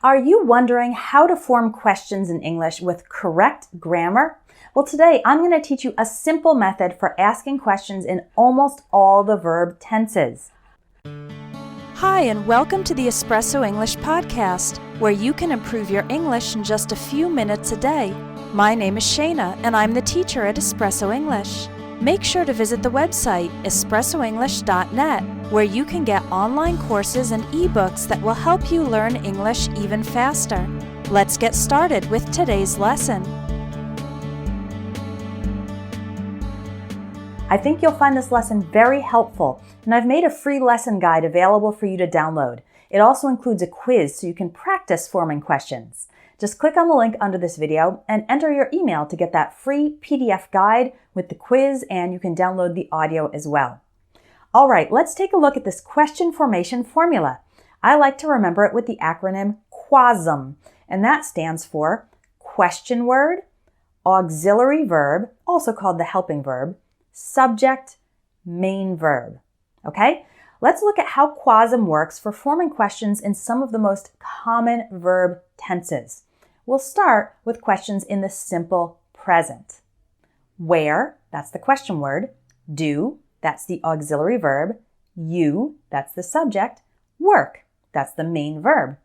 Are you wondering how to form questions in English with correct grammar? Well, today I'm going to teach you a simple method for asking questions in almost all the verb tenses. Hi, and welcome to the Espresso English podcast, where you can improve your English in just a few minutes a day. My name is Shayna, and I'm the teacher at Espresso English. Make sure to visit the website espressoenglish.net, where you can get online courses and ebooks that will help you learn English even faster. Let's get started with today's lesson. I think you'll find this lesson very helpful, and I've made a free lesson guide available for you to download. It also includes a quiz so you can practice forming questions. Just click on the link under this video and enter your email to get that free PDF guide with the quiz, and you can download the audio as well. All right, let's take a look at this question formation formula. I like to remember it with the acronym QUASM, and that stands for question word, auxiliary verb, also called the helping verb, subject, main verb. Okay? Let's look at how QUASM works for forming questions in some of the most common verb tenses. We'll start with questions in the simple present. Where, that's the question word. Do, that's the auxiliary verb. You, that's the subject. Work, that's the main verb.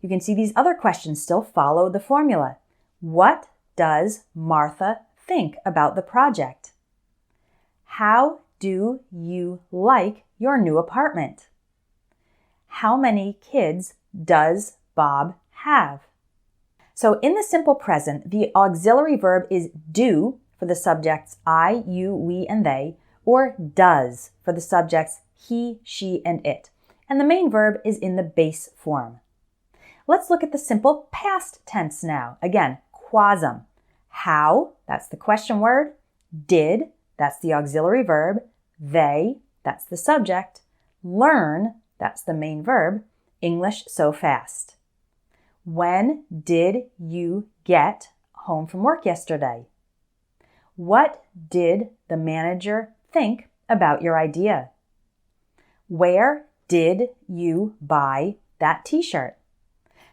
You can see these other questions still follow the formula. What does Martha think about the project? How do you like your new apartment? How many kids does Bob have? So in the simple present, the auxiliary verb is do for the subjects I, you, we, and they, or does for the subjects he, she, and it. And the main verb is in the base form. Let's look at the simple past tense now. Again, QUASM. How, that's the question word. Did, that's the auxiliary verb. They, that's the subject. Learn, that's the main verb. English so fast. When did you get home from work yesterday? What did the manager think about your idea? Where did you buy that t-shirt?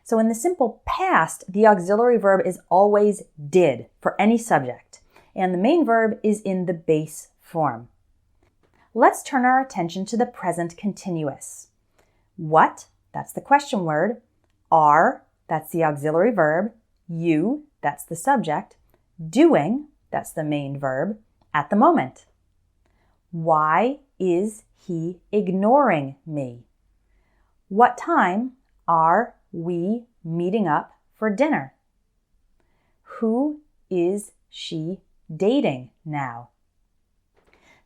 So in the simple past, the auxiliary verb is always did for any subject, and the main verb is in the base form. Let's turn our attention to the present continuous. What, that's the question word. Are, that's the auxiliary verb. You, that's the subject. Doing, that's the main verb. At the moment. Why is he ignoring me? What time are we meeting up for dinner? Who is she dating now?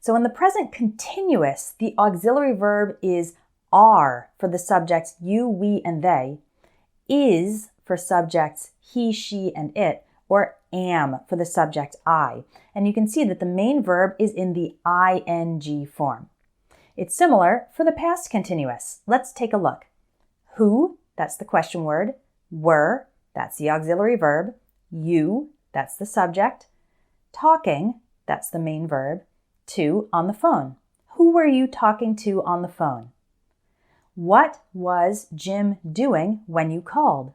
So in the present continuous, the auxiliary verb is are for the subjects you, we, and they, is for subjects he, she, and it, or am for the subject I. And you can see that the main verb is in the ing form. It's similar for the past continuous. Let's take a look. Who, that's the question word. Were, that's the auxiliary verb. You, that's the subject. Talking, that's the main verb. To, on the phone. Who were you talking to on the phone? What was Jim doing when you called?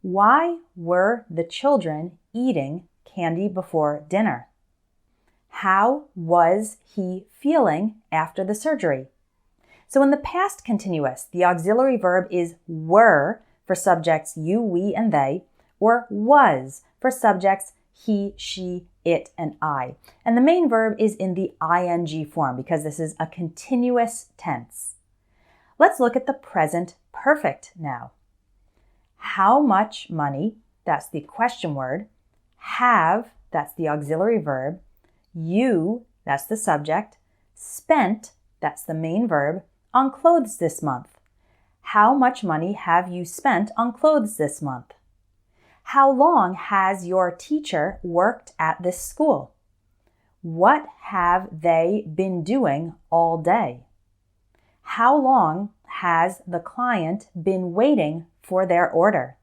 Why were the children eating candy before dinner? How was he feeling after the surgery? So in the past continuous, the auxiliary verb is were for subjects you, we, and they, or was for subjects he, she, it, and I. And the main verb is in the ing form because this is a continuous tense. Let's look at the present perfect now. How much money, that's the question word. Have, that's the auxiliary verb. You, that's the subject. Spent, that's the main verb, on clothes this month. How much money have you spent on clothes this month? How long has your teacher worked at this school? What have they been doing all day? How long has the client been waiting for their order?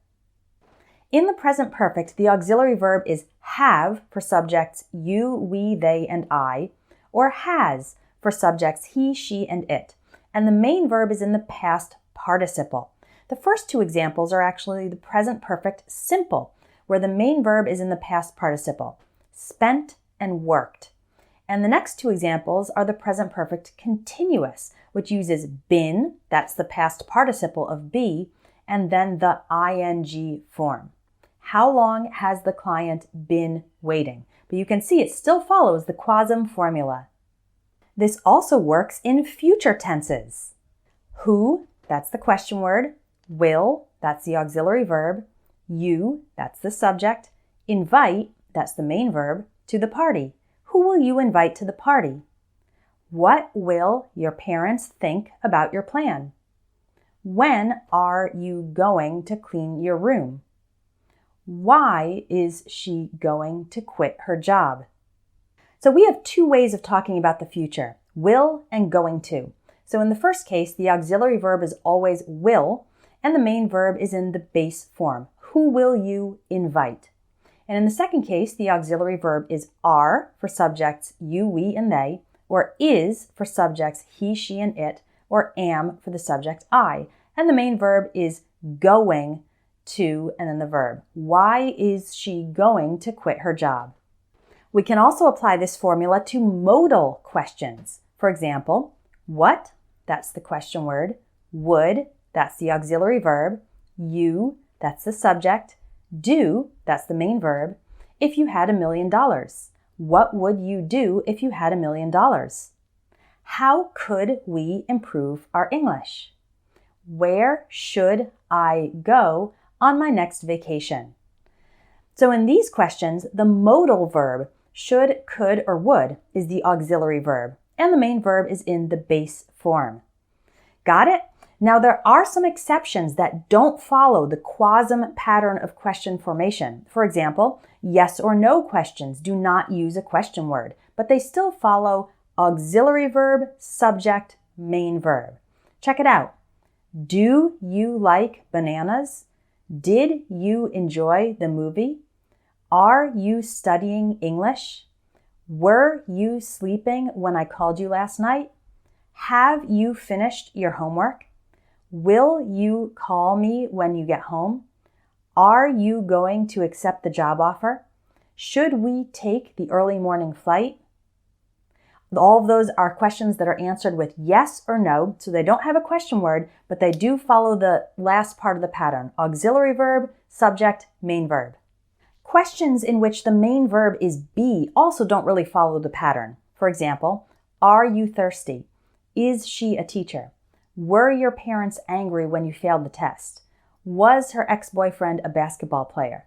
In the present perfect, the auxiliary verb is have for subjects you, we, they, and I, or has for subjects he, she, and it. And the main verb is in the past participle. The first two examples are actually the present perfect simple, where the main verb is in the past participle, spent and worked. And the next two examples are the present perfect continuous, which uses been, that's the past participle of be, and then the ing form. How long has the client been waiting? But you can see it still follows the QUASM formula. This also works in future tenses. Who, that's the question word. Will, that's the auxiliary verb. You, that's the subject. Invite, that's the main verb, to the party. Who will you invite to the party? What will your parents think about your plan? When are you going to clean your room? Why is she going to quit her job? So we have two ways of talking about the future, will and going to. So in the first case, the auxiliary verb is always will, and the main verb is in the base form. Who will you invite? And in the second case, the auxiliary verb is are for subjects you, we, and they, or is for subjects he, she, and it, or am for the subject I. And the main verb is going to, and then the verb. Why is she going to quit her job? We can also apply this formula to modal questions. For example, what, that's the question word. Would, that's the auxiliary verb. You, that's the subject. Do, that's the main verb. If you had $1 million, what would you do if you had $1 million? How could we improve our English? Where should I go on my next vacation? So in these questions, the modal verb should, could, or would is the auxiliary verb, and the main verb is in the base form. Got it? Now there are some exceptions that don't follow the QUASM pattern of question formation. For example, yes or no questions do not use a question word, but they still follow auxiliary verb, subject, main verb. Check it out. Do you like bananas? Did you enjoy the movie? Are you studying English? Were you sleeping when I called you last night? Have you finished your homework? Will you call me when you get home? Are you going to accept the job offer? Should we take the early morning flight? All of those are questions that are answered with yes or no, so they don't have a question word, but they do follow the last part of the pattern, auxiliary verb, subject, main verb. Questions in which the main verb is be also don't really follow the pattern. For example, are you thirsty? Is she a teacher? Were your parents angry when you failed the test? Was her ex-boyfriend a basketball player?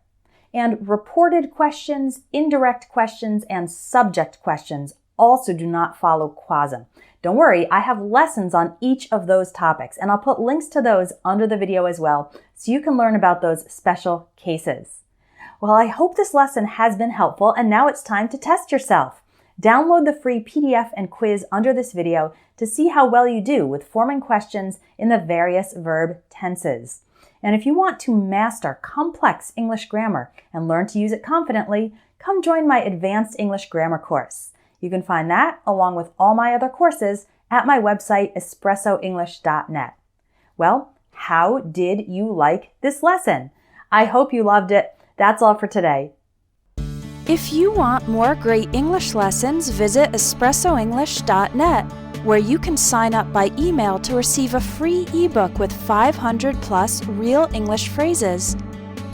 And reported questions, indirect questions, and subject questions also do not follow QUASM. Don't worry, I have lessons on each of those topics, and I'll put links to those under the video as well, so you can learn about those special cases. Well, I hope this lesson has been helpful, and now it's time to test yourself. Download the free PDF and quiz under this video to see how well you do with forming questions in the various verb tenses. And if you want to master complex English grammar and learn to use it confidently, come join my Advanced English Grammar course. You can find that, along with all my other courses, at my website, espressoenglish.net. Well, how did you like this lesson? I hope you loved it. That's all for today. If you want more great English lessons, visit espressoenglish.net, where you can sign up by email to receive a free ebook with 500 plus real English phrases.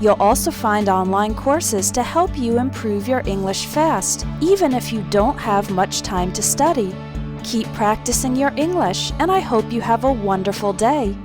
You'll also find online courses to help you improve your English fast, even if you don't have much time to study. Keep practicing your English, and I hope you have a wonderful day.